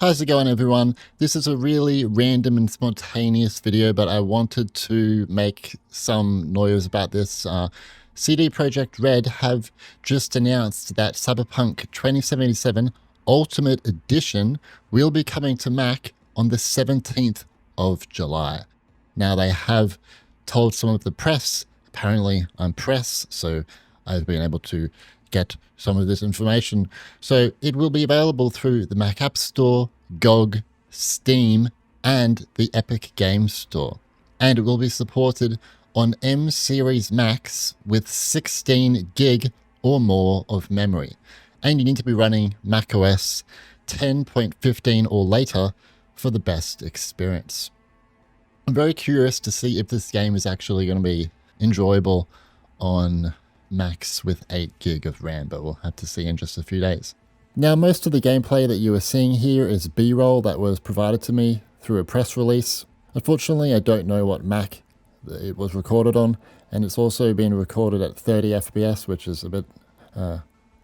How's it going, everyone? This is a really random and spontaneous video, but I wanted to make some noise about this. CD Projekt Red have just announced that Cyberpunk 2077 Ultimate Edition will be coming to Mac on the 17th of July. Now, they have told some of the press, apparently I'm press, so I've been able to get some of this information. So it will be available through the Mac App Store, GOG, Steam, and the Epic Games Store. And it will be supported on M Series Macs with 16 gig or more of memory. And you need to be running macOS 10.15 or later for the best experience. I'm very curious to see if this game is actually going to be enjoyable on Macs with 8 gig of RAM, but we'll have to see in just a few days. Now, most of the gameplay that you are seeing here is B-roll that was provided to me through a press release. Unfortunately, I don't know what Mac it was recorded on, and it's also been recorded at 30 FPS, which is a bit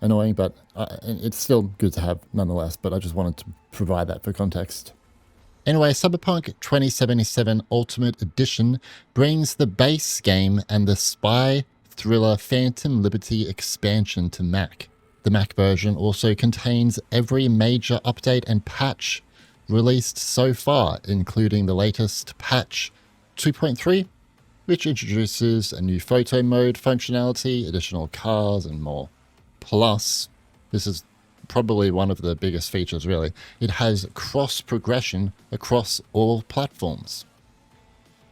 annoying, but it's still good to have nonetheless, but I just wanted to provide that for context. Anyway, Cyberpunk 2077 Ultimate Edition brings the base game and the spy thriller Phantom Liberty expansion to Mac. The Mac version also contains every major update and patch released so far, including the latest patch 2.3, which introduces a new photo mode functionality, additional cars, and more. Plus, this is probably one of the biggest features really, it has cross-progression across all platforms.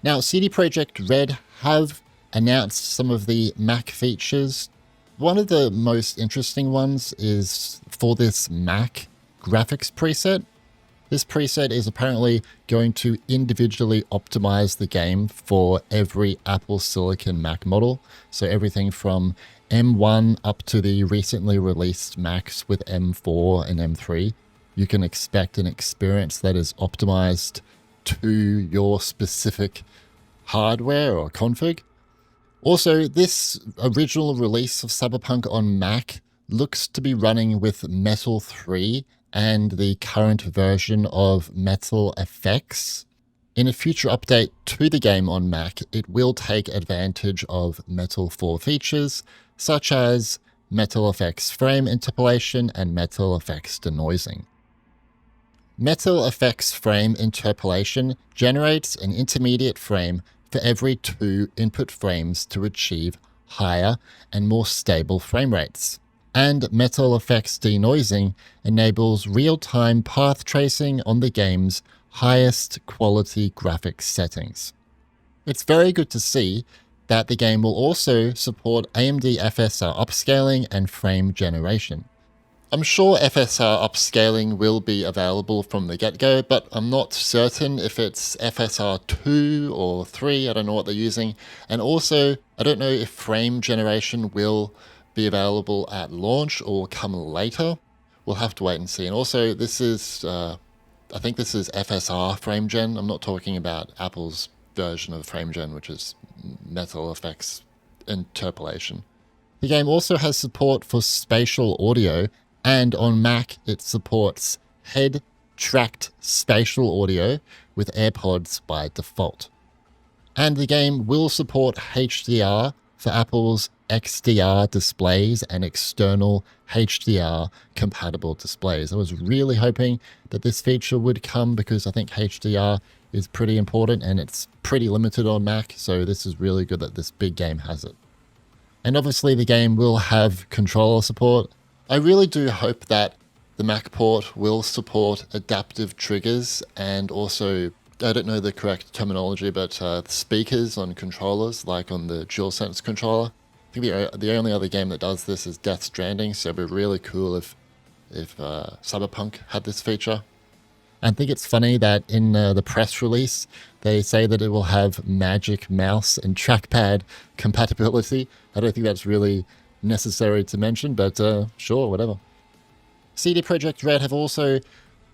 Now, CD Projekt Red have announced some of the Mac features. One of the most interesting ones is for this Mac graphics preset. This preset is apparently going to individually optimize the game for every Apple Silicon Mac model. So everything from M1 up to the recently released Macs with M4 and M3. You can expect an experience that is optimized to your specific hardware or config. Also, this original release of Cyberpunk on Mac looks to be running with Metal 3 and the current version of Metal FX. In a future update to the game on Mac, it will take advantage of Metal 4 features, such as Metal FX frame interpolation and Metal FX denoising. Metal FX frame interpolation generates an intermediate frame for every 2 input frames to achieve higher and more stable frame rates. And Metal FX denoising enables real-time path tracing on the game's highest quality graphics settings. It's very good to see that the game will also support AMD FSR upscaling and frame generation. I'm sure FSR upscaling will be available from the get-go, but I'm not certain if it's FSR 2 or 3, I don't know what they're using. And also, I don't know if frame generation will be available at launch or come later. We'll have to wait and see. And also, this is, I think this is FSR frame gen. I'm not talking about Apple's version of frame gen, which is Metal FX interpolation. The game also has support for spatial audio, and on Mac it supports head-tracked spatial audio with AirPods by default. And the game will support HDR for Apple's XDR displays and external HDR compatible displays. I was really hoping that this feature would come because I think HDR is pretty important and it's pretty limited on Mac, so this is really good that this big game has it. And obviously the game will have controller support. I really do hope that the Mac port will support adaptive triggers and also, I don't know the correct terminology, but speakers on controllers, like on the DualSense controller. I think the only other game that does this is Death Stranding, so it'd be really cool if Cyberpunk had this feature. I think it's funny that in the press release, they say that it will have Magic Mouse and trackpad compatibility. I don't think that's really necessary to mention, but sure, whatever. CD Projekt Red have also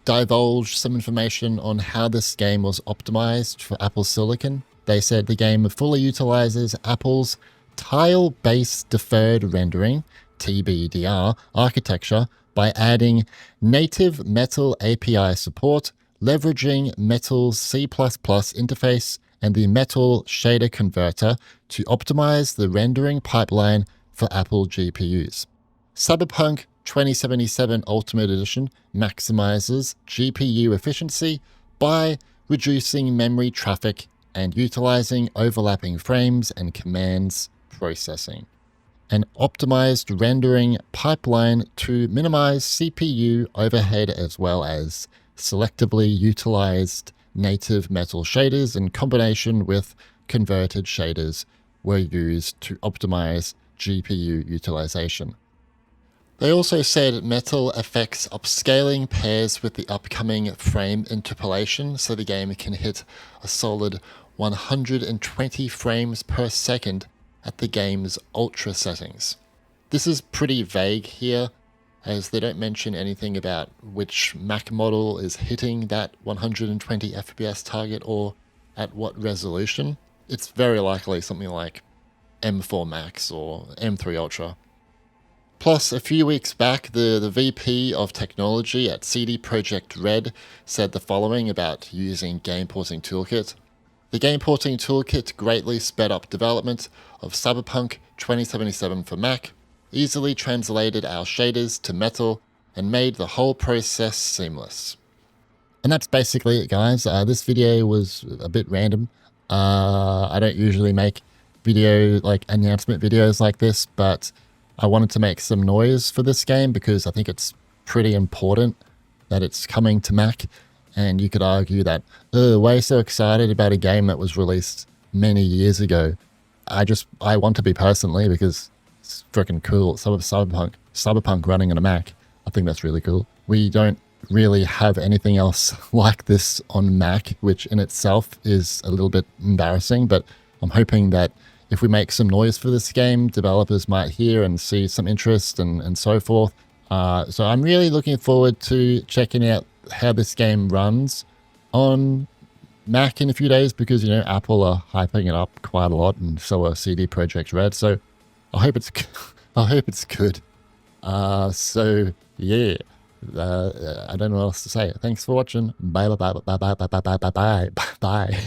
divulged some information on how this game was optimized for Apple Silicon. They said the game fully utilizes Apple's tile-based deferred rendering, TBDR, architecture by adding native Metal API support, leveraging Metal's C++ interface and the Metal shader converter to optimize the rendering pipeline for Apple GPUs. Cyberpunk 2077 Ultimate Edition maximizes GPU efficiency by reducing memory traffic and utilizing overlapping frames and commands processing. An optimized rendering pipeline to minimize CPU overhead, as well as selectively utilized native Metal shaders in combination with converted shaders were used to optimize GPU utilization. They also said Metal affects upscaling pairs with the upcoming frame interpolation, so the game can hit a solid 120 frames per second at the game's ultra settings. This is pretty vague here, as they don't mention anything about which Mac model is hitting that 120 FPS target or at what resolution. It's very likely something like M4 Max or M3 Ultra. Plus, a few weeks back, the VP of Technology at CD Projekt Red said the following about using Game Porting Toolkit. The Game Porting Toolkit greatly sped up development of Cyberpunk 2077 for Mac, easily translated our shaders to Metal, and made the whole process seamless. And that's basically it, guys. This video was a bit random. I don't usually make announcement videos like this, but I wanted to make some noise for this game because I think it's pretty important that it's coming to Mac. And you could argue that, why are you so excited about a game that was released many years ago? I want to be personally, because it's freaking cool. Cyberpunk running on a Mac. I think that's really cool. We don't really have anything else like this on Mac, which in itself is a little bit embarrassing, but I'm hoping that if we make some noise for this game, developers might hear and see some interest and so forth. So I'm really looking forward to checking out how this game runs on Mac in a few days, because, you know, Apple are hyping it up quite a lot, and so are CD Projekt Red. So I hope it's good. So yeah, I don't know what else to say. Thanks for watching. Bye bye bye bye bye bye bye bye bye bye bye.